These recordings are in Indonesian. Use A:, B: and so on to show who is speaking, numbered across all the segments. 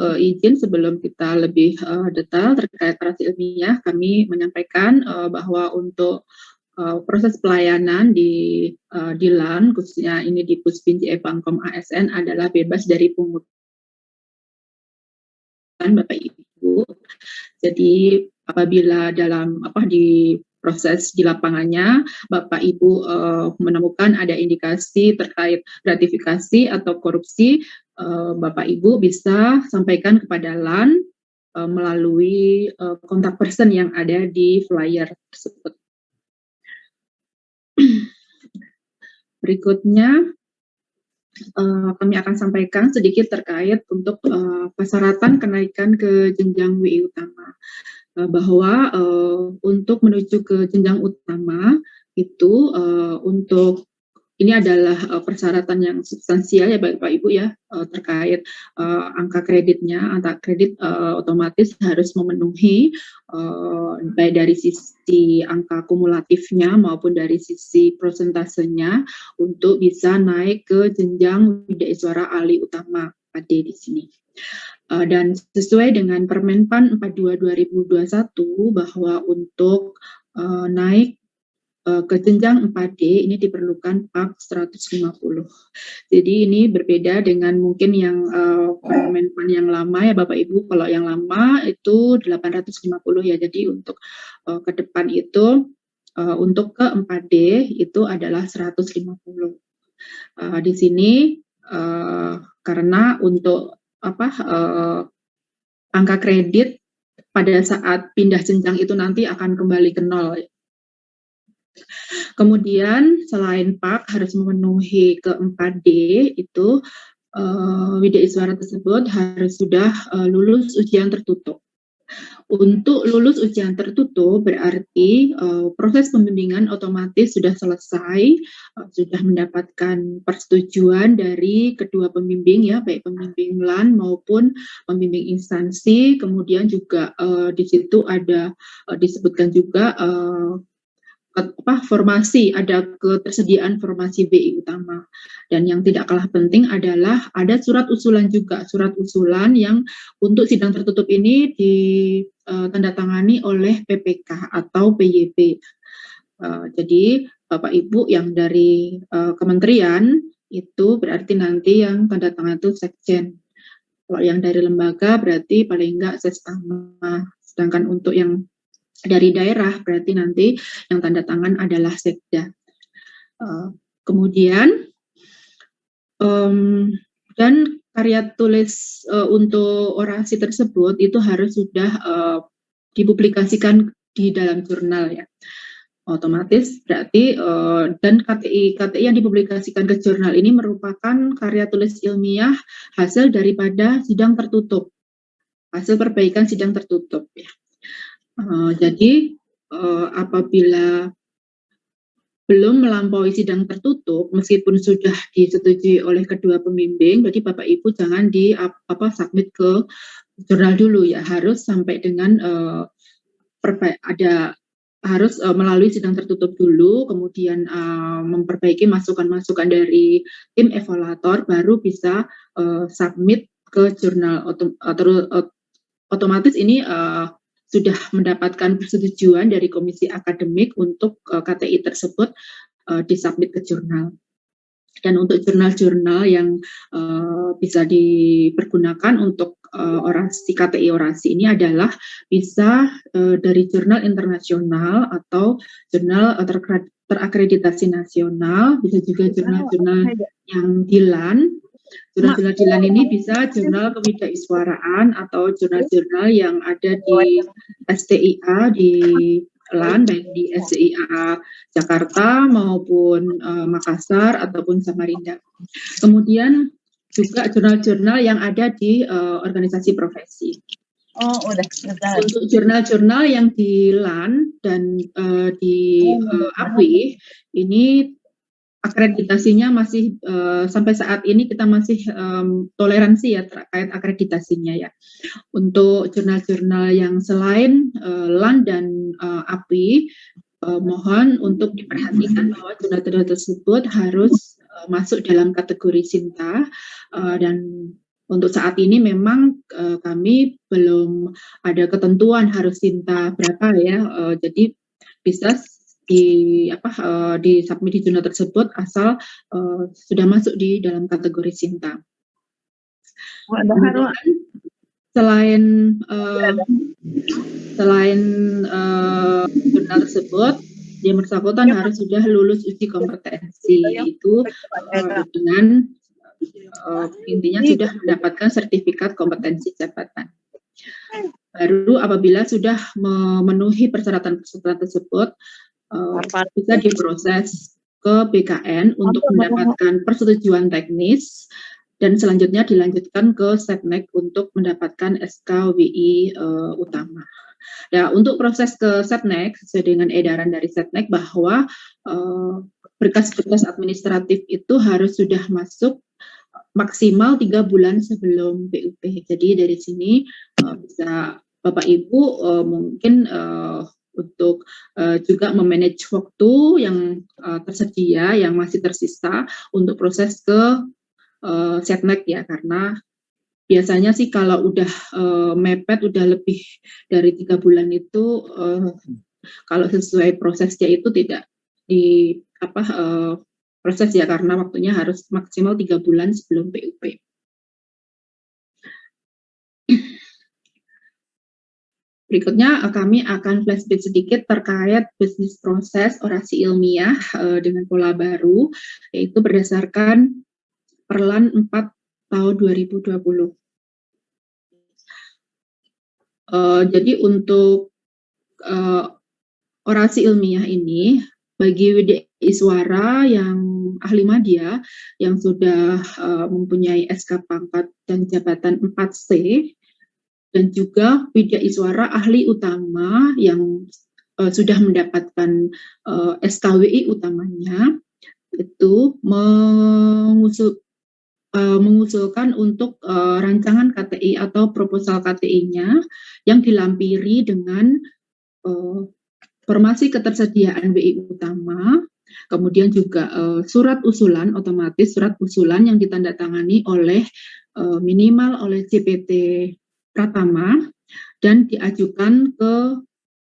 A: izin sebelum kita lebih detail terkait narasi ilmiah, kami menyampaikan bahwa untuk proses pelayanan di LAN, khususnya ini di Puspin JE Pangkom ASN adalah bebas dari pungutan Bapak Ibu. Jadi apabila dalam di proses di lapangannya Bapak Ibu menemukan ada indikasi terkait gratifikasi atau korupsi, Bapak Ibu bisa sampaikan kepada LAN melalui kontak person yang ada di flyer tersebut. Berikutnya kami akan sampaikan sedikit terkait untuk persyaratan kenaikan ke jenjang WI utama. Bahwa untuk menuju ke jenjang utama itu untuk ini adalah persyaratan yang substansial ya Bapak Ibu ya, terkait angka kreditnya. Angka kredit otomatis harus memenuhi baik dari sisi angka kumulatifnya maupun dari sisi prosentasenya untuk bisa naik ke jenjang Widaiswara Ali Utama PAD di sini. Dan sesuai dengan Permenpan 42 2021 bahwa untuk naik ke jenjang 4D ini diperlukan PAK 150. Jadi ini berbeda dengan mungkin yang Permenpan yang lama ya Bapak Ibu. Kalau yang lama itu 850 ya. Jadi untuk ke depan itu untuk ke 4D itu adalah 150. Di sini karena untuk angka kredit pada saat pindah jenjang itu nanti akan kembali ke nol. Kemudian selain PAK harus memenuhi ke 4D itu Widaiswara tersebut harus sudah lulus ujian tertutup. Untuk lulus ujian tertutup berarti proses pembimbingan otomatis sudah selesai, sudah mendapatkan persetujuan dari kedua pembimbing ya, baik pembimbing LAN maupun pembimbing instansi. Kemudian juga di situ ada disebutkan juga formasi, ada ketersediaan formasi BI utama. Dan yang tidak kalah penting adalah ada surat usulan juga, surat usulan yang untuk sidang tertutup ini ditandatangani oleh PPK atau PYP. Jadi Bapak Ibu yang dari kementerian itu berarti nanti yang tanda tangan itu sekjen. Kalau yang dari lembaga berarti paling enggak sestama. Sedangkan untuk yang dari daerah berarti nanti yang tanda tangan adalah sekda. Kemudian dan karya tulis untuk orasi tersebut itu harus sudah dipublikasikan di dalam jurnal ya. Otomatis berarti dan KTI yang dipublikasikan ke jurnal ini merupakan karya tulis ilmiah hasil daripada sidang tertutup, hasil perbaikan sidang tertutup ya. Jadi apabila belum melampaui sidang tertutup, meskipun sudah disetujui oleh kedua pembimbing, jadi Bapak Ibu jangan submit ke jurnal dulu ya, harus sampai dengan harus melalui sidang tertutup dulu, kemudian memperbaiki masukan-masukan dari tim evaluator, baru bisa submit ke jurnal. Otomatis ini sudah mendapatkan persetujuan dari komisi akademik untuk KTI tersebut disubmit ke jurnal. Dan untuk jurnal-jurnal yang bisa dipergunakan untuk orasi KTI orasi ini adalah bisa dari jurnal internasional atau jurnal terakreditasi nasional, bisa juga jurnal-jurnal yang di LAN. Jurnal-jurnal di LAN ini bisa jurnal kewidaiswaraan atau jurnal-jurnal yang ada di STIA di LAN, baik di STIA Jakarta maupun Makassar ataupun Samarinda. Kemudian juga jurnal-jurnal yang ada di organisasi profesi. Untuk jurnal-jurnal yang di LAN dan di APWI ini akreditasinya masih sampai saat ini kita masih toleransi ya terkait akreditasinya ya. Untuk jurnal-jurnal yang selain LAN dan API, mohon untuk diperhatikan bahwa jurnal-jurnal tersebut harus masuk dalam kategori SINTA dan Untuk saat ini memang kami belum ada ketentuan harus Sinta berapa ya, jadi bisa di submit di jurnal tersebut asal sudah masuk di dalam kategori Sinta. Kemudian selain jurnal tersebut, yang bersangkutan harus sudah lulus uji kompetensi, yaitu dengan intinya sudah mendapatkan sertifikat kompetensi jabatan. Baru apabila sudah memenuhi persyaratan-persyaratan tersebut, bisa diproses ke BKN untuk mendapatkan persetujuan teknis, dan selanjutnya dilanjutkan ke Setnek untuk mendapatkan SKWI utama. Ya, untuk proses ke Setnek, sesuai dengan edaran dari Setnek bahwa berkas-berkas administratif itu harus sudah masuk maksimal 3 bulan sebelum PUP. Jadi dari sini bisa Bapak Ibu mungkin untuk juga memanage waktu yang tersedia, yang masih tersisa untuk proses ke Setnek ya, karena biasanya sih kalau udah mepet udah lebih dari 3 bulan itu kalau sesuai prosesnya itu tidak di proses ya, karena waktunya harus maksimal 3 bulan sebelum PUP. Berikutnya kami akan flashback sedikit terkait bisnis proses orasi ilmiah dengan pola baru, yaitu berdasarkan Perlan 4 tahun 2020. Jadi untuk orasi ilmiah ini, bagi Widya Iswara yang ahli media yang sudah mempunyai SK pangkat dan jabatan 4C, dan juga Widya Iswara ahli utama yang sudah mendapatkan SKWI utamanya, itu mengusulkan untuk rancangan KTI atau proposal KTI-nya yang dilampiri dengan informasi ketersediaan WI utama, kemudian juga surat usulan, otomatis surat usulan yang ditandatangani oleh minimal oleh CPT Pratama dan diajukan ke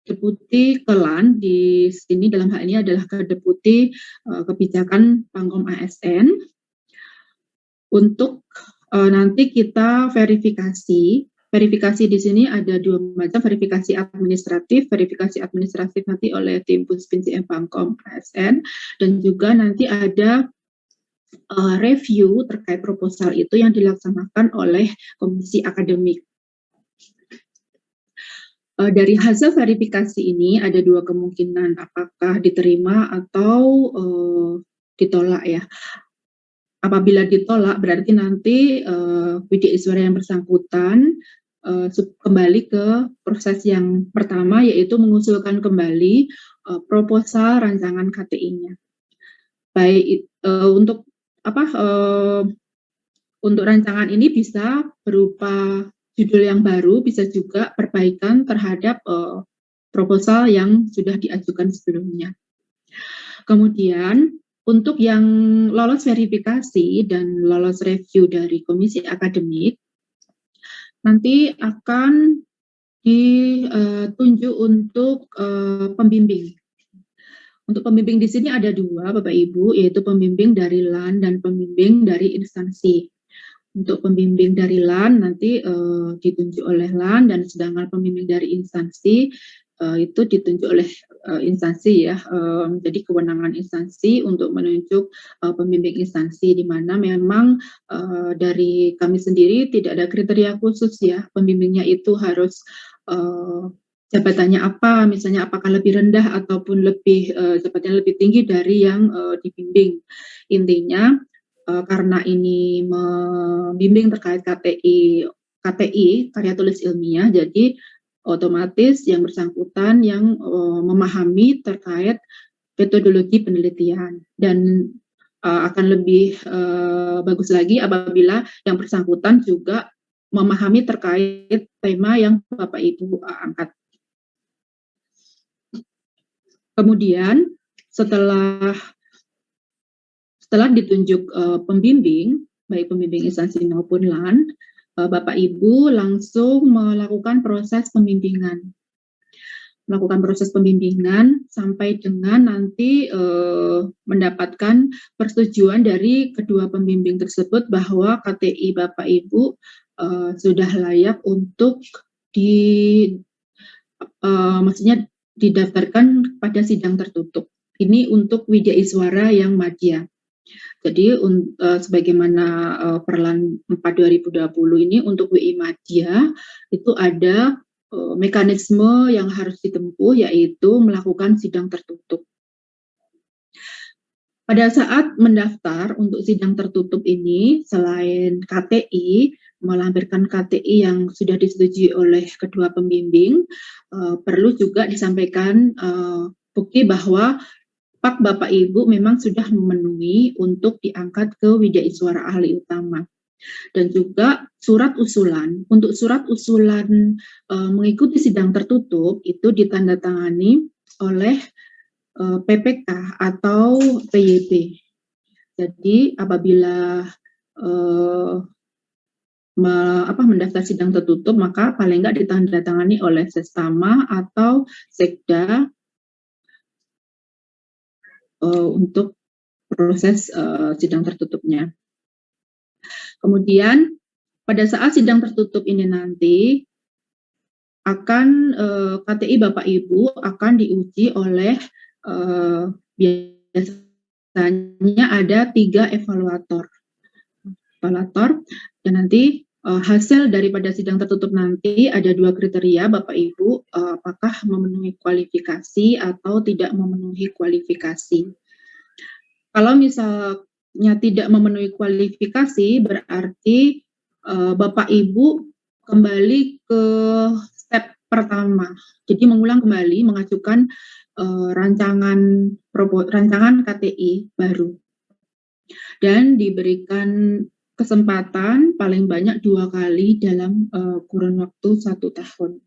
A: Deputi Kelan, di sini dalam hal ini adalah ke Deputi Kebijakan Pangkom ASN. Untuk nanti kita verifikasi di sini ada 2 macam, verifikasi administratif nanti oleh tim Puspin Pangkom ASN, dan juga nanti ada review terkait proposal itu yang dilaksanakan oleh komisi akademik. Dari hasil verifikasi ini ada 2 kemungkinan, apakah diterima atau ditolak ya. Apabila ditolak, berarti nanti Widya Iswara yang bersangkutan kembali ke proses yang pertama, yaitu mengusulkan kembali proposal rancangan KTI-nya. Baik untuk rancangan ini bisa berupa judul yang baru, bisa juga perbaikan terhadap proposal yang sudah diajukan sebelumnya. Kemudian untuk yang lolos verifikasi dan lolos review dari komisi akademik, nanti akan ditunjuk untuk pembimbing. Untuk pembimbing di sini ada 2, Bapak Ibu, yaitu pembimbing dari LAN dan pembimbing dari instansi. Untuk pembimbing dari LAN nanti ditunjuk oleh LAN, dan sedangkan pembimbing dari instansi itu ditunjuk oleh instansi ya, jadi kewenangan instansi untuk menunjuk pembimbing instansi, di mana memang dari kami sendiri tidak ada kriteria khusus ya, pembimbingnya itu harus jabatannya apa, misalnya apakah lebih rendah ataupun lebih jabatannya lebih tinggi dari yang dibimbing. Intinya karena ini membimbing terkait KTI karya tulis ilmiah, jadi otomatis yang bersangkutan yang memahami terkait metodologi penelitian, dan akan lebih bagus lagi apabila yang bersangkutan juga memahami terkait tema yang Bapak Ibu angkat. Kemudian setelah ditunjuk pembimbing, baik pembimbing instansi maupun LAN, Bapak Ibu langsung melakukan proses pembimbingan. Sampai dengan nanti mendapatkan persetujuan dari kedua pembimbing tersebut bahwa KTI Bapak Ibu sudah layak untuk maksudnya didaftarkan pada sidang tertutup. Ini untuk Widya Iswara yang madya. Jadi sebagaimana Perlan 4 2020 ini untuk WI madya itu ada mekanisme yang harus ditempuh, yaitu melakukan sidang tertutup. Pada saat mendaftar untuk sidang tertutup ini, selain KTI, melampirkan KTI yang sudah disetujui oleh kedua pembimbing, perlu juga disampaikan bukti bahwa Pak Bapak Ibu memang sudah memenuhi untuk diangkat ke Widya Iswara Ahli Utama. Dan juga surat usulan. Untuk surat usulan mengikuti sidang tertutup itu ditandatangani oleh PPK atau PYP. Jadi apabila mendaftar sidang tertutup, maka paling nggak ditandatangani oleh Sestama atau Sekda untuk proses sidang tertutupnya. Kemudian pada saat sidang tertutup ini nanti akan KTI Bapak Ibu akan diuji oleh biasanya ada 3 evaluator dan nanti hasil daripada sidang tertutup nanti ada 2 kriteria Bapak Ibu, apakah memenuhi kualifikasi atau tidak memenuhi kualifikasi. Kalau misalnya tidak memenuhi kualifikasi, berarti Bapak Ibu kembali ke step pertama. Jadi mengulang kembali mengajukan rancangan KTI baru. Dan diberikan kesempatan paling banyak 2 kali dalam kurun waktu 1 tahun.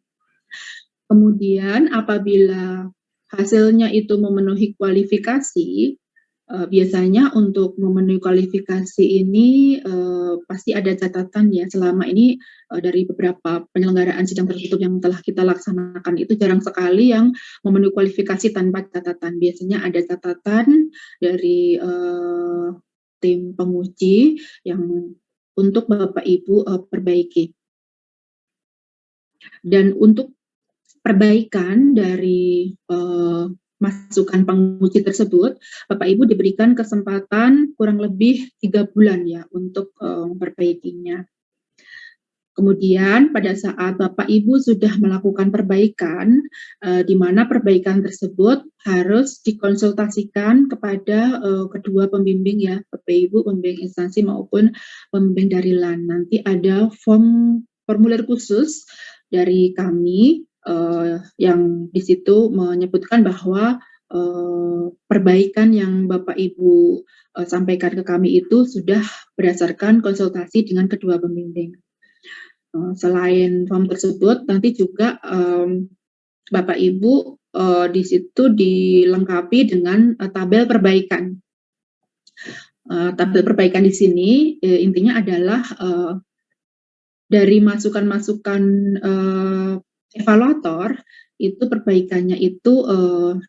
A: Kemudian apabila hasilnya itu memenuhi kualifikasi, biasanya untuk memenuhi kualifikasi ini pasti ada catatan ya. Selama ini dari beberapa penyelenggaraan sidang tertutup yang telah kita laksanakan itu jarang sekali yang memenuhi kualifikasi tanpa catatan. Biasanya ada catatan dari tim penguji yang untuk Bapak Ibu perbaiki. Dan untuk perbaikan dari masukan penguji tersebut, Bapak Ibu diberikan kesempatan kurang lebih 3 bulan ya untuk memperbaikinya. Kemudian pada saat Bapak Ibu sudah melakukan perbaikan, di mana perbaikan tersebut harus dikonsultasikan kepada kedua pembimbing ya, Bapak Ibu pembimbing instansi maupun pembimbing dari LAN. Nanti ada formulir khusus dari kami yang di situ menyebutkan bahwa perbaikan yang Bapak Ibu sampaikan ke kami itu sudah berdasarkan konsultasi dengan kedua pembimbing. Selain form tersebut, nanti juga Bapak Ibu di situ dilengkapi dengan tabel perbaikan. Tabel perbaikan di sini intinya adalah dari masukan-masukan evaluator itu perbaikannya itu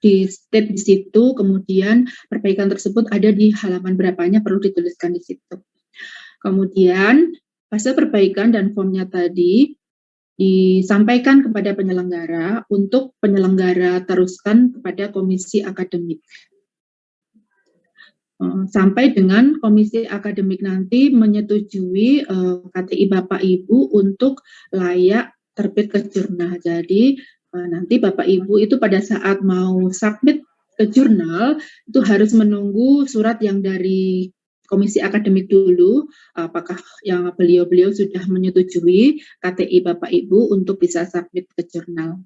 A: di state di situ, kemudian perbaikan tersebut ada di halaman berapanya perlu dituliskan di situ. Kemudian hasil perbaikan dan formnya tadi disampaikan kepada penyelenggara untuk penyelenggara teruskan kepada komisi akademik. Sampai dengan komisi akademik nanti menyetujui KTI Bapak Ibu untuk layak terbit ke jurnal. Jadi nanti Bapak Ibu itu pada saat mau submit ke jurnal itu harus menunggu surat yang dari komisi akademik dulu, apakah yang beliau-beliau sudah menyetujui KTI Bapak Ibu untuk bisa submit ke jurnal.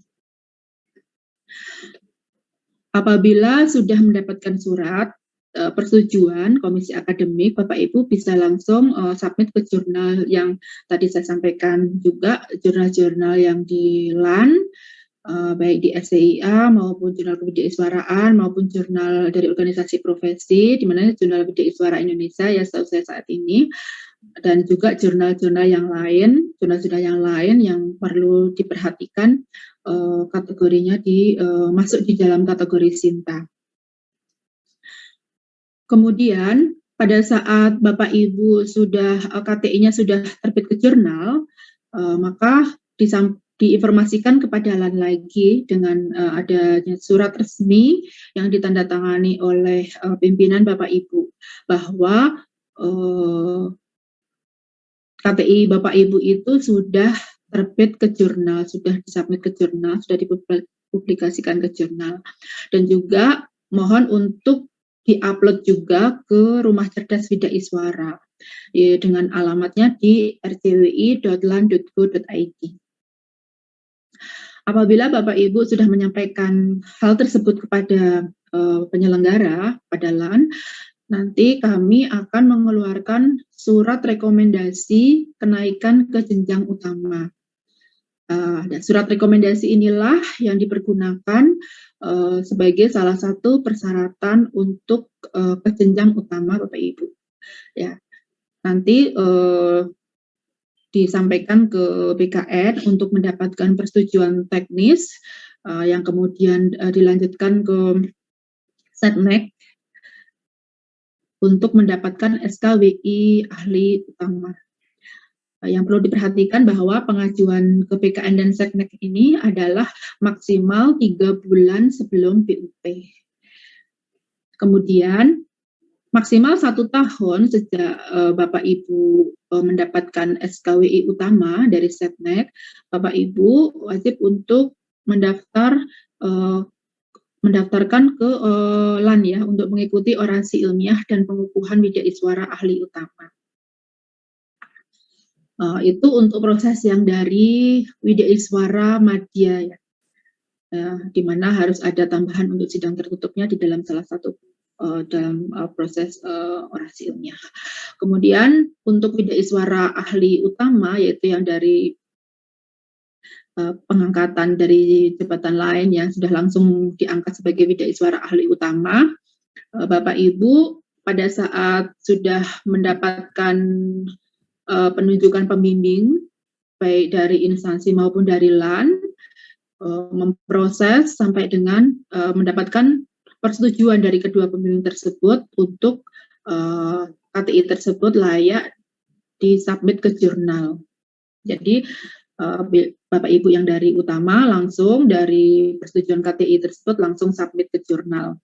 A: Apabila sudah mendapatkan surat persetujuan komisi akademik, Bapak Ibu bisa langsung submit ke jurnal yang tadi saya sampaikan juga, jurnal-jurnal yang di LAN, baik di SCIA maupun jurnal kewidyaswaraan maupun jurnal dari organisasi profesi, di mana jurnal Widya Iswara Indonesia ya setahu saya saat ini dan juga jurnal-jurnal yang lain yang perlu diperhatikan kategorinya masuk di dalam kategori Sinta. Kemudian pada saat Bapak Ibu sudah KTI-nya sudah terbit ke jurnal, maka diinformasikan kepada LAN lagi dengan adanya surat resmi yang ditandatangani oleh pimpinan Bapak Ibu bahwa KTI Bapak Ibu itu sudah terbit ke jurnal, sudah disubmit ke jurnal, sudah dipublikasikan ke jurnal, dan juga mohon untuk diupload juga ke Rumah Cerdas Wida Iswara dengan alamatnya di rcwi.lan.go.id. Apabila Bapak Ibu sudah menyampaikan hal tersebut kepada penyelenggara, pada LAN, nanti kami akan mengeluarkan surat rekomendasi kenaikan ke jenjang utama. Dan surat rekomendasi inilah yang dipergunakan sebagai salah satu persyaratan untuk ke jenjang utama Bapak Ibu. Ya, nanti disampaikan ke BKN untuk mendapatkan persetujuan teknis yang kemudian dilanjutkan ke Setnek untuk mendapatkan SKWI ahli utama. Yang perlu diperhatikan bahwa pengajuan ke BKN dan Setnek ini adalah maksimal 3 bulan sebelum BUP. Kemudian maksimal 1 tahun sejak Bapak Ibu mendapatkan SKWI utama dari Setnek, Bapak Ibu wajib untuk mendaftarkan ke LAN ya untuk mengikuti orasi ilmiah dan pengukuhan Wida Iswara ahli utama. Itu untuk proses yang dari Wida Iswara Madya ya, di mana harus ada tambahan untuk sidang tertutupnya di dalam salah satu dalam proses orasi ilmiah. Kemudian untuk Wida Iswara ahli utama yaitu yang dari pengangkatan dari jabatan lain yang sudah langsung diangkat sebagai Wida Iswara ahli utama, Bapak Ibu pada saat sudah mendapatkan penunjukan pembimbing baik dari instansi maupun dari LAN, memproses sampai dengan mendapatkan persetujuan dari kedua pembimbing tersebut untuk KTI tersebut layak disubmit ke jurnal. Jadi Bapak Ibu yang dari utama langsung dari persetujuan KTI tersebut langsung submit ke jurnal.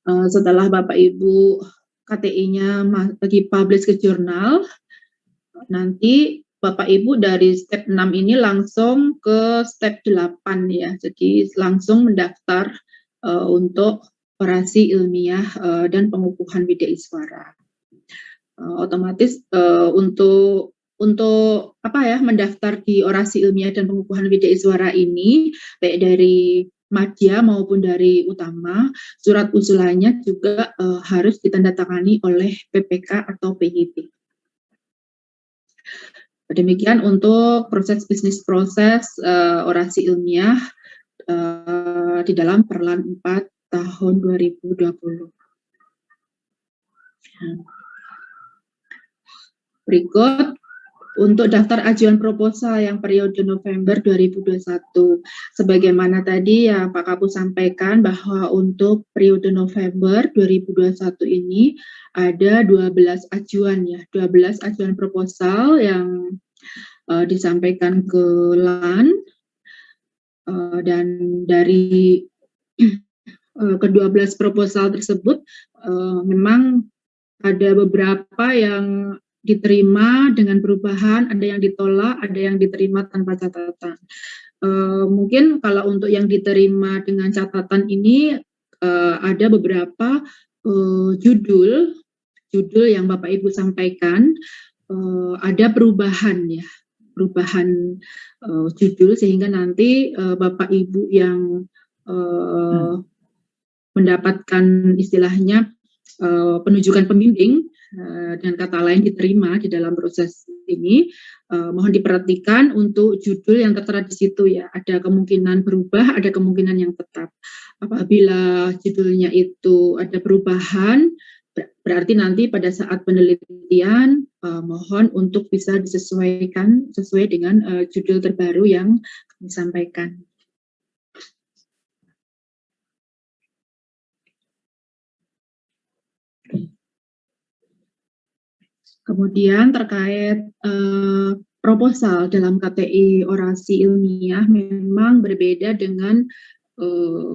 A: Setelah Bapak Ibu KTI-nya dipublish ke jurnal, nanti Bapak Ibu dari step 6 ini langsung ke step 8 ya. Jadi langsung mendaftar untuk orasi ilmiah dan pengukuhan Wida Iswara. Otomatis untuk mendaftar di orasi ilmiah dan pengukuhan Wida Iswara ini baik dari Madya maupun dari utama, surat usulannya juga harus ditandatangani oleh PPK atau PYP. Demikian untuk proses bisnis proses orasi ilmiah di dalam Perlan 4 tahun 2020. Berikut untuk daftar ajuan proposal yang periode November 2021. Sebagaimana tadi ya Pak Kapus sampaikan bahwa untuk periode November 2021 ini ada 12 ajuan ya, 12 ajuan proposal yang disampaikan ke LAN dan dari ke-12 proposal tersebut memang ada beberapa yang diterima dengan perubahan, ada yang ditolak, ada yang diterima tanpa catatan. Mungkin kalau untuk yang diterima dengan catatan ini ada beberapa judul yang Bapak Ibu sampaikan ada perubahan ya, perubahan judul sehingga nanti Bapak Ibu yang mendapatkan istilahnya penunjukan pembimbing dan kata lain diterima di dalam proses ini, mohon diperhatikan untuk judul yang tertera di situ ya, ada kemungkinan berubah, ada kemungkinan yang tetap. Apabila judulnya itu ada perubahan, berarti nanti pada saat penelitian mohon untuk bisa disesuaikan sesuai dengan judul terbaru yang kami sampaikan. Kemudian terkait proposal dalam KTI orasi ilmiah memang berbeda dengan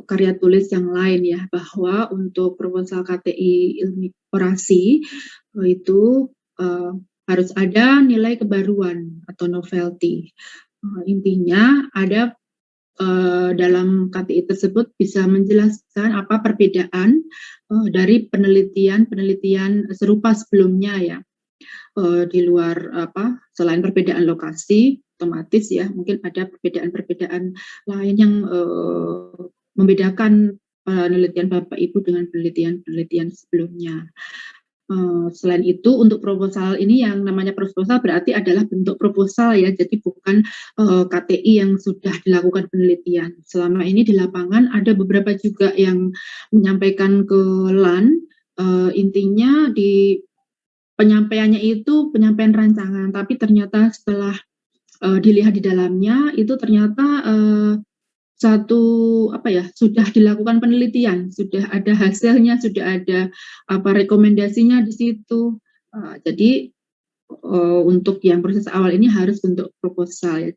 A: karya tulis yang lain ya, bahwa untuk proposal KTI orasi itu harus ada nilai kebaruan atau novelty. Intinya ada dalam KTI tersebut bisa menjelaskan apa perbedaan dari penelitian serupa sebelumnya ya. Di luar selain perbedaan lokasi, otomatis ya mungkin ada perbedaan-perbedaan lain yang membedakan penelitian Bapak Ibu dengan penelitian sebelumnya. Selain itu untuk proposal ini yang namanya proposal berarti adalah bentuk proposal ya, jadi bukan KTI yang sudah dilakukan penelitian. Selama ini di lapangan ada beberapa juga yang menyampaikan ke LAN, intinya di penyampaiannya itu penyampaian rancangan, tapi ternyata setelah dilihat di dalamnya itu ternyata sudah dilakukan penelitian, sudah ada hasilnya, sudah ada rekomendasinya di situ. Jadi untuk yang proses awal ini harus bentuk proposal ya,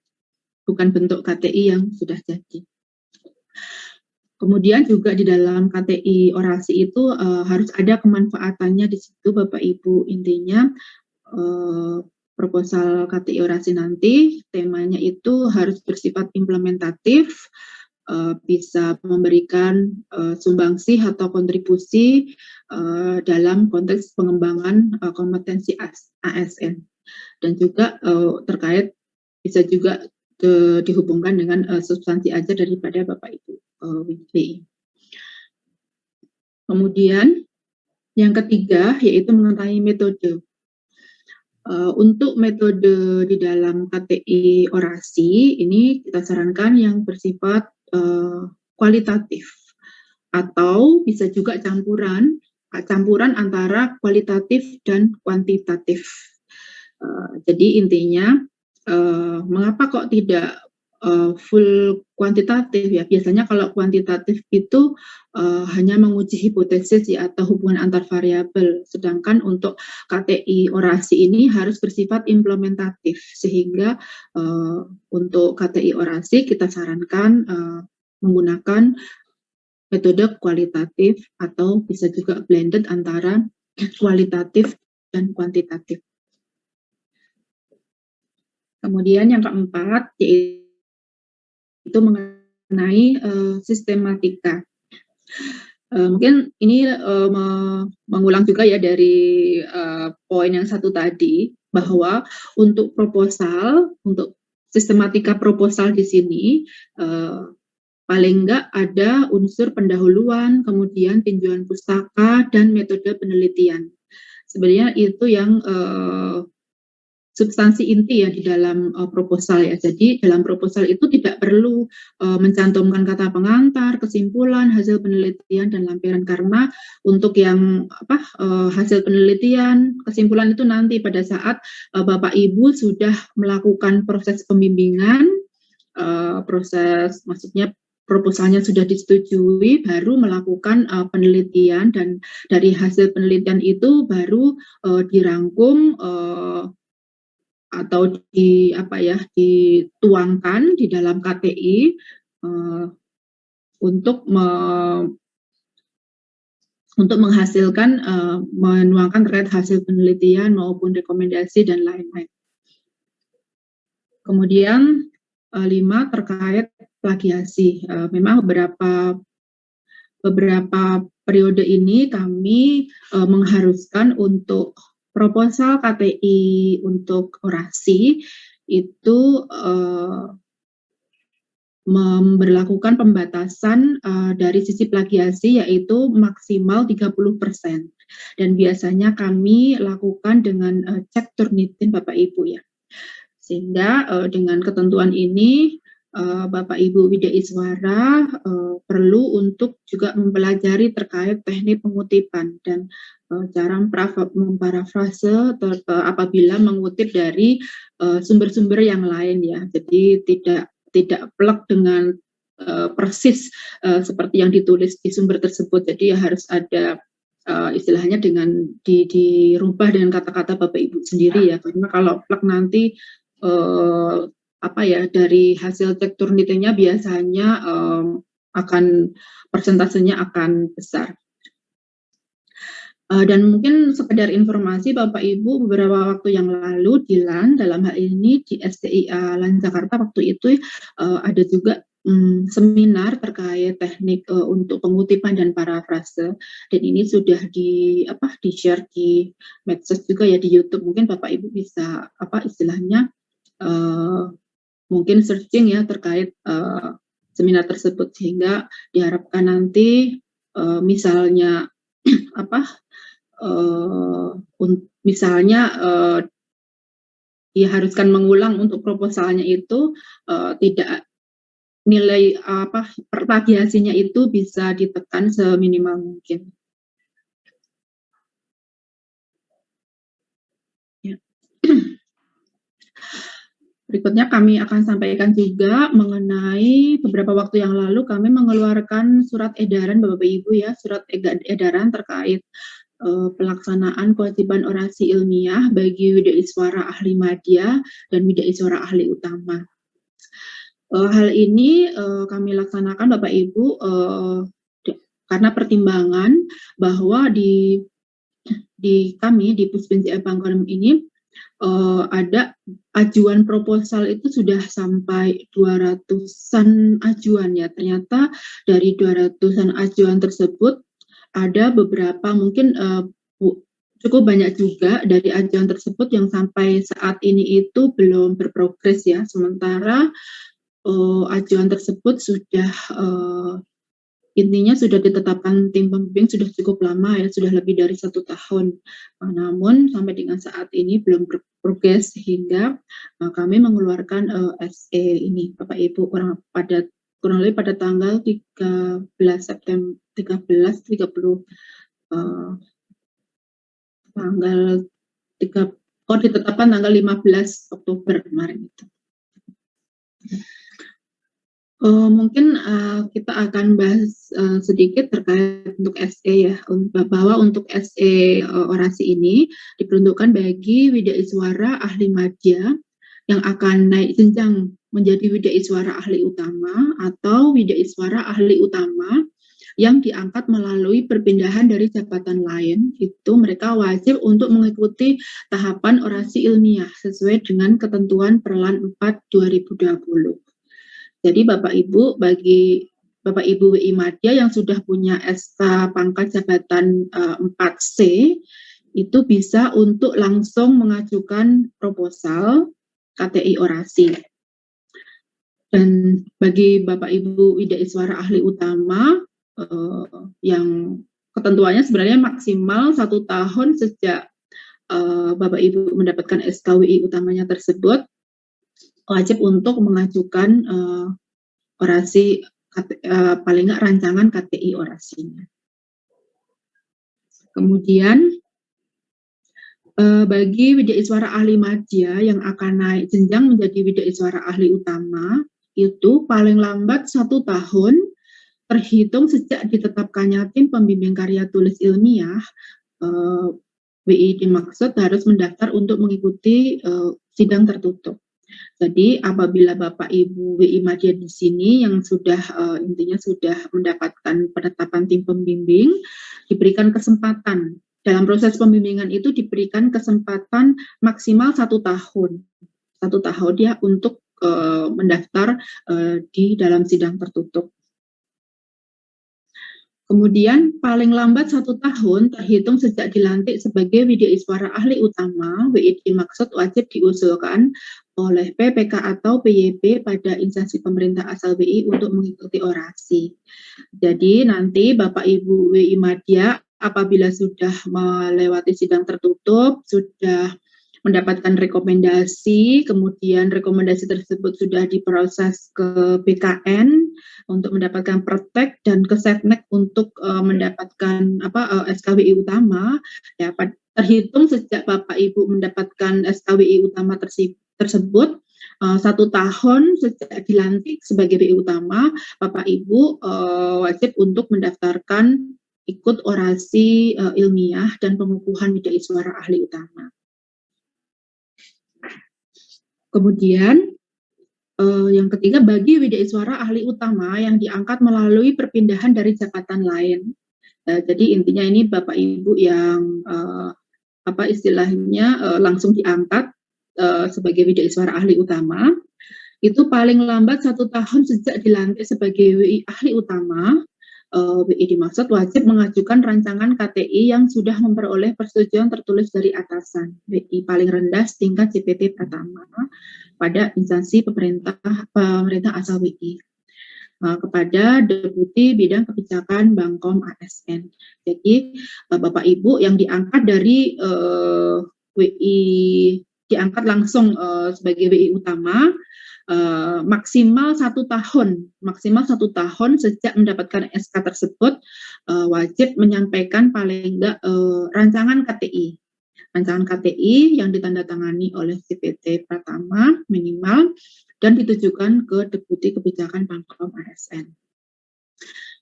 A: bukan bentuk KTI yang sudah jadi. Kemudian juga di dalam KTI orasi itu harus ada kemanfaatannya di situ Bapak Ibu. Intinya proposal KTI orasi nanti temanya itu harus bersifat implementatif, bisa memberikan sumbangsih atau kontribusi dalam konteks pengembangan kompetensi ASN, dan juga terkait bisa juga dihubungkan dengan substansi ajar daripada Bapak Ibu WPI. Kemudian yang ketiga yaitu mengenai metode. Untuk metode di dalam KTI orasi ini kita sarankan yang bersifat kualitatif atau bisa juga campuran antara kualitatif dan kuantitatif. Jadi intinya mengapa kok tidak full kuantitatif ya? Biasanya kalau kuantitatif itu hanya menguji hipotesis ya atau hubungan antar variabel, sedangkan untuk KTI orasi ini harus bersifat implementatif, sehingga untuk KTI orasi kita sarankan menggunakan metode kualitatif atau bisa juga blended antara kualitatif dan kuantitatif. Kemudian yang keempat yaitu mengenai sistematika. Mungkin ini mengulang juga ya dari poin yang satu tadi, bahwa untuk proposal, untuk sistematika proposal di sini paling enggak ada unsur pendahuluan, kemudian tinjauan pustaka, dan metode penelitian. Sebenarnya itu yang substansi inti ya di dalam proposal ya. Jadi dalam proposal itu tidak perlu mencantumkan kata pengantar, kesimpulan, hasil penelitian, dan lampiran, karena untuk yang hasil penelitian, kesimpulan itu nanti pada saat Bapak Ibu sudah melakukan proses pembimbingan, maksudnya proposalnya sudah disetujui, baru melakukan penelitian, dan dari hasil penelitian itu baru dirangkum atau dituangkan di dalam KTI untuk menghasilkan menuangkan terkait hasil penelitian maupun rekomendasi dan lain-lain. Kemudian 5 terkait plagiasi. Memang beberapa periode ini kami mengharuskan untuk proposal KTI untuk orasi itu memberlakukan pembatasan dari sisi plagiasi yaitu maksimal 30%. Dan biasanya kami lakukan dengan cek Turnitin Bapak Ibu ya. Sehingga dengan ketentuan ini Bapak Ibu Widya Iswara perlu untuk juga mempelajari terkait teknik pengutipan, dan cara memparafrase apabila mengutip dari sumber-sumber yang lain ya. Jadi tidak plek dengan persis seperti yang ditulis di sumber tersebut. Jadi ya harus ada istilahnya dengan dirubah dengan kata-kata Bapak Ibu sendiri ya. Karena kalau plek nanti dari hasil cek Turnitin-nya biasanya persentasenya akan besar. Dan mungkin sekedar informasi Bapak Ibu, beberapa waktu yang lalu di LAN, dalam hal ini di STIA LAN Jakarta waktu itu ada juga seminar terkait teknik untuk pengutipan dan parafrase, dan ini sudah di-share di medsos juga ya, di YouTube. Mungkin Bapak Ibu bisa istilahnya mungkin searching ya terkait seminar tersebut, sehingga diharapkan nanti misalnya misalnya diharuskan mengulang untuk proposalnya itu tidak nilai plagiasinya itu bisa ditekan seminimal mungkin. Ya. Berikutnya kami akan sampaikan juga mengenai beberapa waktu yang lalu kami mengeluarkan surat edaran Bapak Ibu ya, surat edaran terkait pelaksanaan kewajiban orasi ilmiah bagi Widaiswara Ahli Madya dan Widaiswara Ahli Utama. Hal ini kami laksanakan Bapak Ibu karena pertimbangan bahwa di kami di Puspinsi Bangkonem ini ada ajuan proposal itu sudah sampai 200-an ajuan ya. Ternyata dari 200-an ajuan tersebut ada beberapa mungkin cukup banyak juga dari ajuan tersebut yang sampai saat ini itu belum berprogres ya. Sementara ajuan tersebut sudah intinya sudah ditetapkan tim pembimbing sudah cukup lama ya, sudah lebih dari 1 tahun. Namun sampai dengan saat ini belum berprogres, sehingga kami mengeluarkan SE ini Bapak Ibu kurang lebih pada tanggal 13 September 30 ditetapkan tanggal 15 Oktober kemarin itu. Mungkin kita akan bahas sedikit terkait untuk SE ya, bahwa untuk SE orasi ini diperuntukkan bagi Widaiswara Ahli Madya yang akan naik jenjang menjadi Widaiswara Ahli Utama atau Widaiswara Ahli Utama yang diangkat melalui perpindahan dari jabatan lain. Itu mereka wajib untuk mengikuti tahapan orasi ilmiah sesuai dengan ketentuan Perlan 4 2020. Jadi bagi Bapak Ibu WI Madya yang sudah punya SK pangkat jabatan 4C, itu bisa untuk langsung mengajukan proposal KTI orasi. Dan bagi Bapak Ibu Widaiswara Ahli Utama yang ketentuannya sebenarnya maksimal 1 tahun sejak Bapak Ibu mendapatkan SKWI utamanya tersebut, wajib untuk mengajukan orasi paling nggak rancangan KTI orasinya. Kemudian bagi Widaiswara Ahli Madya yang akan naik jenjang menjadi Widaiswara Ahli Utama, itu paling lambat 1 tahun terhitung sejak ditetapkannya tim pembimbing karya tulis ilmiah. WI dimaksud harus mendaftar untuk mengikuti sidang tertutup. Jadi apabila Bapak Ibu WI Madya di sini yang sudah intinya sudah mendapatkan penetapan tim pembimbing, diberikan kesempatan dalam proses pembimbingan itu, diberikan kesempatan maksimal 1 tahun, 1 tahun ya untuk mendaftar di dalam sidang tertutup. Kemudian paling lambat 1 tahun terhitung sejak dilantik sebagai Widaiswara Ahli Utama, WI dimaksud wajib diusulkan oleh PPK atau PYB pada instansi pemerintah asal WI untuk mengikuti orasi. Jadi nanti Bapak Ibu WI Madya apabila sudah melewati sidang tertutup, sudah mendapatkan rekomendasi, kemudian rekomendasi tersebut sudah diproses ke BKN, untuk mendapatkan praktek dan ke Setnek untuk mendapatkan SKWI utama ya terhitung sejak Bapak Ibu mendapatkan SKWI utama tersebut 1 tahun sejak dilantik sebagai WI utama, Bapak Ibu wajib untuk mendaftarkan ikut orasi ilmiah dan pengukuhan Widya Iswara ahli utama. Kemudian yang ketiga, bagi Widya Iswara ahli utama yang diangkat melalui perpindahan dari jabatan lain. Jadi intinya ini Bapak Ibu yang istilahnya langsung diangkat sebagai Widya Iswara ahli utama, itu paling lambat 1 tahun sejak dilantik sebagai WI ahli utama, WI dimaksud wajib mengajukan rancangan KTI yang sudah memperoleh persetujuan tertulis dari atasan, WI paling rendah setingkat CPT pertama pada instansi pemerintah asal WI. Kepada Deputi Bidang Kebijakan Bangkom ASN. Jadi Bapak Ibu yang diangkat dari WI diangkat langsung sebagai WI utama maksimal 1 tahun sejak mendapatkan SK tersebut wajib menyampaikan paling enggak rancangan KTI yang ditandatangani oleh CPT pertama minimal dan ditujukan ke Deputi Kebijakan Bangkom ASN.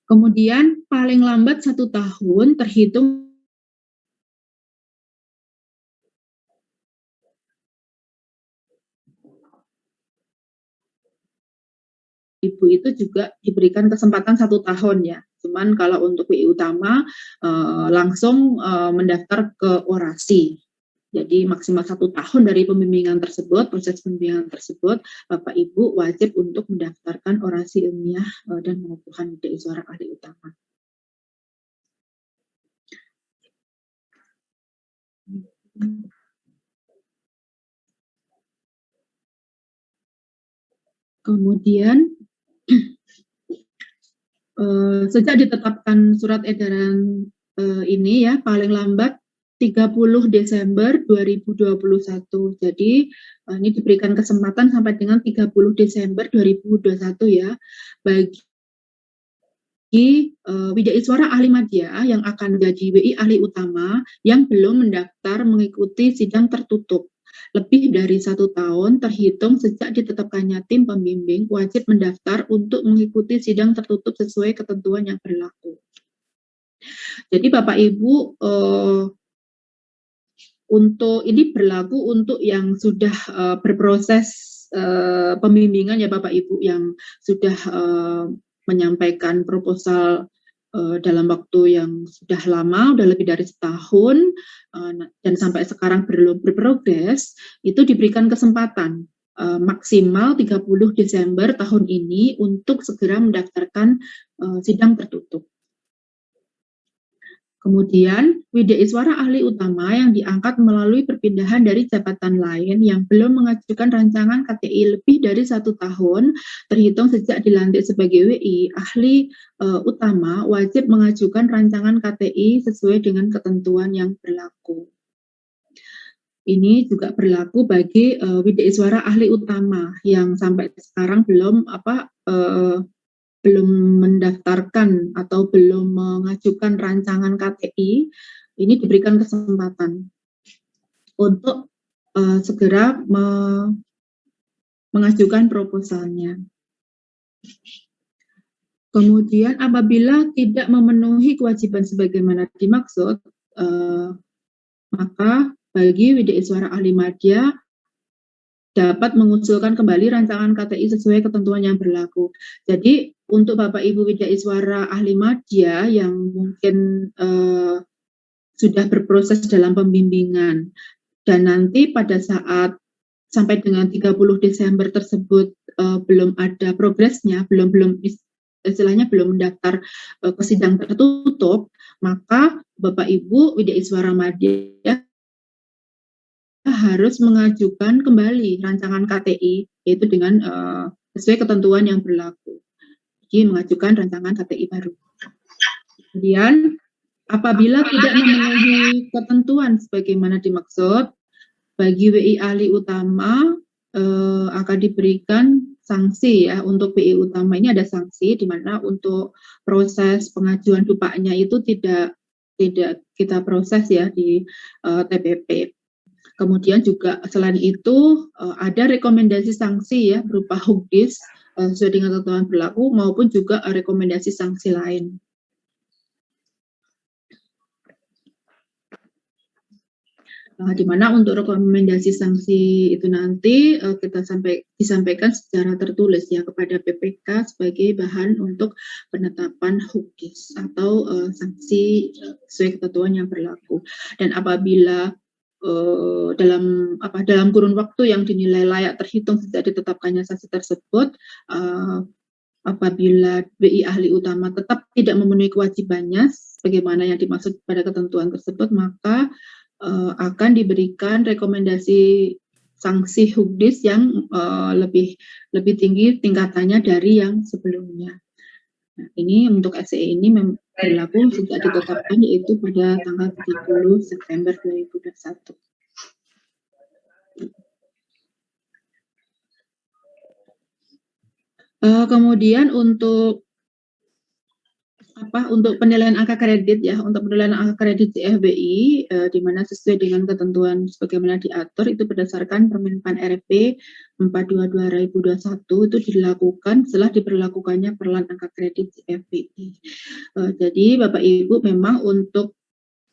A: Kemudian paling lambat 1 tahun terhitung Ibu itu juga diberikan kesempatan 1 tahun ya. Cuman kalau untuk WI utama langsung mendaftar ke orasi. Jadi maksimal 1 tahun dari pembimbingan tersebut, proses pembimbingan tersebut, Bapak Ibu wajib untuk mendaftarkan orasi ilmiah dan pengukuhan Widya Iswara ahli utama. Kemudian sejak ditetapkan surat edaran ini ya paling lambat 30 Desember 2021. Jadi ini diberikan kesempatan sampai dengan 30 Desember 2021 ya bagi Widya Iswara ahli madya yang akan menjadi WI ahli utama yang belum mendaftar mengikuti sidang tertutup lebih dari 1 tahun terhitung sejak ditetapkannya tim pembimbing wajib mendaftar untuk mengikuti sidang tertutup sesuai ketentuan yang berlaku. Jadi Bapak Ibu untuk ini berlaku untuk yang sudah berproses pembimbingan ya Bapak Ibu yang sudah menyampaikan proposal dalam waktu yang sudah lama, udah lebih dari setahun dan sampai sekarang belum berprogres, itu diberikan kesempatan maksimal 30 Desember tahun ini untuk segera mendaftarkan sidang tertutup. Kemudian, Widya Iswara ahli utama yang diangkat melalui perpindahan dari jabatan lain yang belum mengajukan rancangan KTI lebih dari 1 tahun, terhitung sejak dilantik sebagai WI ahli utama, wajib mengajukan rancangan KTI sesuai dengan ketentuan yang berlaku. Ini juga berlaku bagi Widya Iswara ahli utama yang sampai sekarang belum mendaftarkan atau belum mengajukan rancangan KTI, ini diberikan kesempatan untuk segera mengajukan proposalnya. Kemudian apabila tidak memenuhi kewajiban sebagaimana dimaksud, maka bagi Widya Iswara ahli madya dapat mengusulkan kembali rancangan KTI sesuai ketentuan yang berlaku. Jadi untuk Bapak Ibu Widya Iswara ahli madya yang mungkin sudah berproses dalam pembimbingan dan nanti pada saat sampai dengan 30 Desember tersebut belum ada progresnya, istilahnya belum mendaftar ke sidang tertutup, maka Bapak Ibu Widya Iswara madya harus mengajukan kembali rancangan KTI, yaitu dengan sesuai ketentuan yang berlaku. Jadi mengajukan rancangan KTI baru. Kemudian, apabila tidak memenuhi ketentuan sebagaimana dimaksud, bagi WI ahli utama akan diberikan sanksi ya. Untuk BI utama ini ada sanksi, di mana untuk proses pengajuan dupaknya itu tidak kita proses ya di TPP. Kemudian juga selain itu ada rekomendasi sanksi ya berupa hukdis sesuai dengan ketentuan berlaku maupun juga rekomendasi sanksi lain. Di mana untuk rekomendasi sanksi itu nanti kita disampaikan secara tertulis ya kepada PPK sebagai bahan untuk penetapan hukdis atau sanksi sesuai ketentuan yang berlaku. Dan apabila dalam kurun waktu yang dinilai layak terhitung sejak ditetapkannya sanksi tersebut, apabila BI ahli utama tetap tidak memenuhi kewajibannya sebagaimana yang dimaksud pada ketentuan tersebut, maka akan diberikan rekomendasi sanksi hukdis yang lebih tinggi tingkatannya dari yang sebelumnya. Nah, ini untuk SEE ini berlaku sejak ditetapkan yaitu pada tanggal 30 September 2021. Kemudian untuk penilaian angka kredit ya, untuk penilaian angka kredit CFBI di mana sesuai dengan ketentuan sebagaimana diatur itu berdasarkan Permenpan RP 422/2021 itu dilakukan setelah diberlakukannya perlan angka kredit CFBI. Jadi Bapak Ibu memang untuk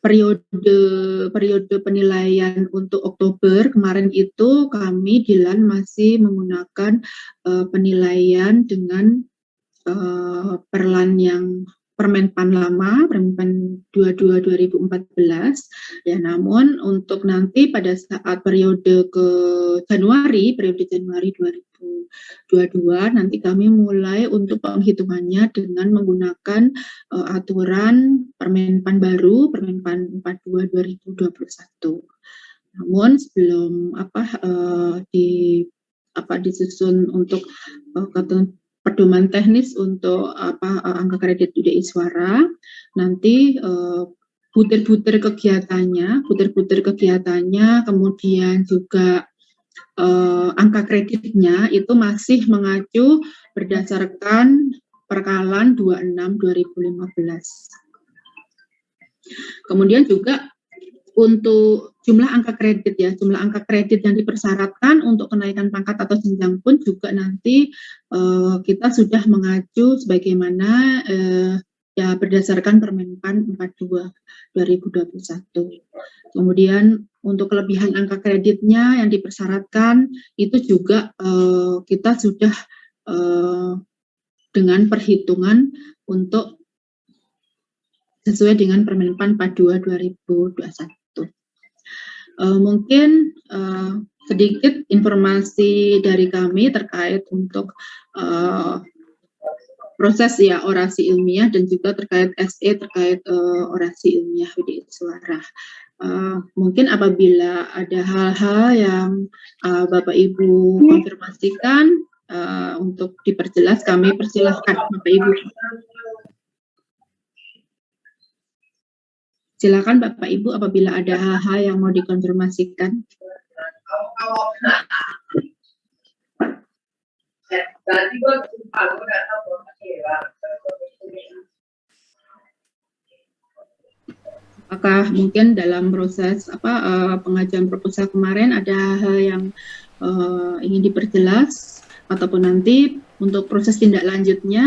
A: periode penilaian untuk Oktober kemarin itu kami Dilan masih menggunakan penilaian dengan perlan yang Permenpan lama, Permenpan 22/2014. Ya, namun untuk nanti pada saat periode Januari 2022 nanti kami mulai untuk penghitungannya dengan menggunakan aturan Permenpan baru, Permenpan 42/2021. Namun sebelum disusun untuk pedoman teknis untuk angka kredit UDI Suara, nanti butir-butir kegiatannya, kemudian juga angka kreditnya itu masih mengacu berdasarkan Perkalan 26/2015. Kemudian juga untuk jumlah angka kredit ya, jumlah angka kredit yang dipersyaratkan untuk kenaikan pangkat atau jenjang pun juga nanti kita sudah mengacu sebagaimana ya berdasarkan Permenpan 42/2021. Kemudian untuk kelebihan angka kreditnya yang dipersyaratkan itu juga kita sudah dengan perhitungan untuk sesuai dengan Permenpan 42/2021. Mungkin sedikit informasi dari kami terkait untuk proses ya orasi ilmiah dan juga terkait SE terkait orasi ilmiah UDI Suara. Mungkin apabila ada hal-hal yang Bapak Ibu konfirmasikan untuk diperjelas, kami persilahkan Bapak Ibu. Silakan Bapak Ibu apabila ada hal-hal yang mau dikonfirmasikan. Apakah mungkin dalam proses pengajuan proposal kemarin ada hal yang ingin diperjelas ataupun nanti untuk proses tindak lanjutnya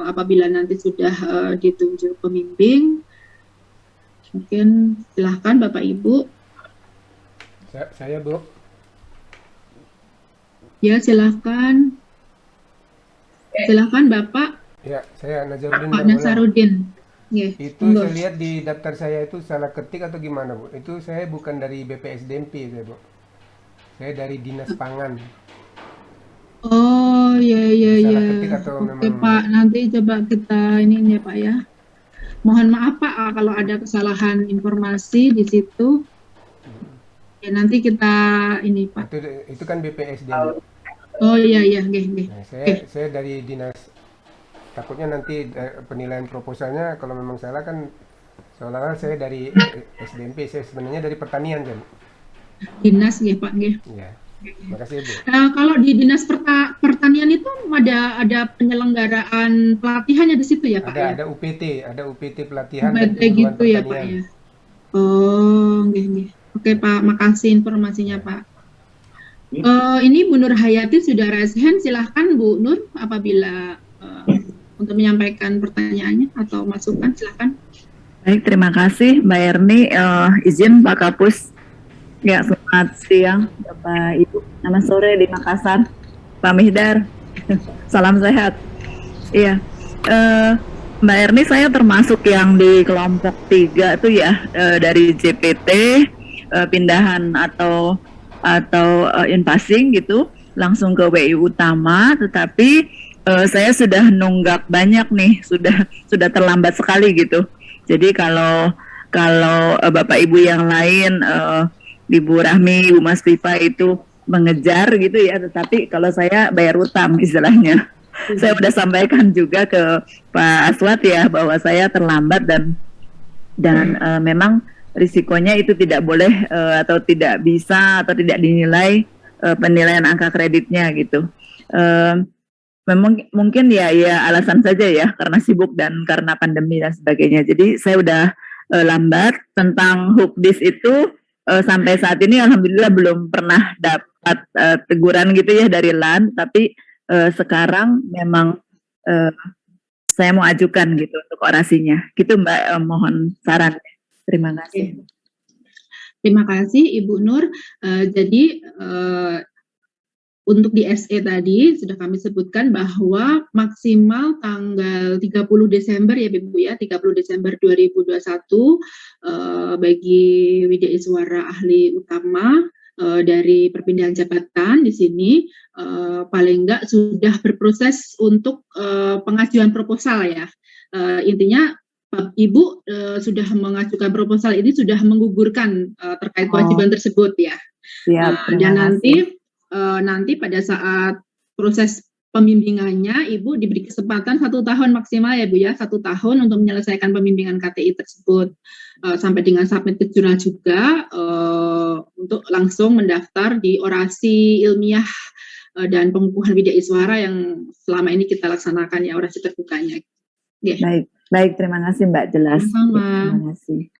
A: apabila nanti sudah ditunjuk pembimbing, mungkin silahkan Bapak Ibu.
B: Saya Bu.
A: Ya silahkan. Silahkan Bapak.
B: Ya, saya Nazarudin.
A: Pak Nazarudin.
B: Yeah, itu saya lihat di daftar saya itu salah ketik atau gimana Bu? Itu saya bukan dari BPSDMP saya Bu. Saya dari Dinas Pangan.
A: Oh iya.
B: Salah ketik atau
A: oke
B: memang...
A: Pak, nanti coba kita ini ya Pak ya. Mohon maaf Pak kalau ada kesalahan informasi di situ. Ya nanti kita ini Pak.
B: Itu kan BPSDMP.
A: Oh iya.
B: Nah, saya dari dinas, takutnya nanti penilaian proposalnya kalau memang salah kan seolah-olah saya dari SDMP, saya sebenarnya dari pertanian kan.
A: Dinas ya Pak ya.
B: Iya. Makasih Bu.
A: Kalau di Dinas Pertanian itu ada penyelenggaraan pelatihannya di situ ya Pak ya?
B: Ada UPT pelatihan dan
A: UPT
B: pengembangan
A: gitu ya Pak
B: pertanian.
A: ya? Oh, nggih, nggih. Oke Pak, makasih informasinya
B: Ya.
A: Pak. Ini Bu Nur Hayati sudah raise hand, silahkan Bu Nur apabila untuk menyampaikan pertanyaannya atau masukan, silahkan.
C: Baik, terima kasih Mbak Erni. Izin Pak Kapus. Ya, selamat siang Bapak Ibu. Selamat sore di Makassar. Pak Mihdar, salam sehat. Iya, Mbak Erni, saya termasuk yang di kelompok 3 itu ya, dari JPT, pindahan atau in-passing gitu, langsung ke WI utama, tetapi saya sudah nunggak banyak nih, sudah terlambat sekali gitu. Jadi kalau Bapak Ibu yang lain, Ibu Rahmi, Ibu Mas Pipa itu mengejar gitu ya, tetapi kalau saya bayar utang istilahnya. Saya sudah sampaikan juga ke Pak Aswad ya bahwa saya terlambat dan memang risikonya itu tidak boleh atau tidak bisa atau tidak dinilai penilaian angka kreditnya gitu. Memang mungkin ya alasan saja ya karena sibuk dan karena pandemi dan sebagainya. Jadi saya udah lambat. Tentang Hukdis itu sampai saat ini alhamdulillah belum pernah dapat teguran gitu ya dari LAN, tapi sekarang memang saya mau ajukan gitu untuk orasinya. Gitu Mbak, mohon saran. Terima kasih.
A: Terima kasih Ibu Nur. Jadi untuk di SE tadi sudah kami sebutkan bahwa maksimal tanggal 30 Desember ya Ibu ya, 30 Desember 2021 bagi Widya Iswara ahli utama dari perpindahan jabatan di sini paling enggak sudah berproses untuk pengajuan proposal ya. Intinya Ibu sudah mengajukan proposal ini sudah menggugurkan terkait kewajiban tersebut ya.
C: Siap,
A: dan nanti pada saat proses pembimbingannya Ibu diberi kesempatan 1 tahun maksimal ya Bu ya, 1 tahun untuk menyelesaikan pembimbingan KTI tersebut sampai dengan submit ke jurnal juga untuk langsung mendaftar di orasi ilmiah dan pengukuhan Widya Iswara yang selama ini kita laksanakan ya, orasi terbukanya.
C: Baik, terima kasih Mbak, jelas.
A: Sama-sama.
C: Terima kasih.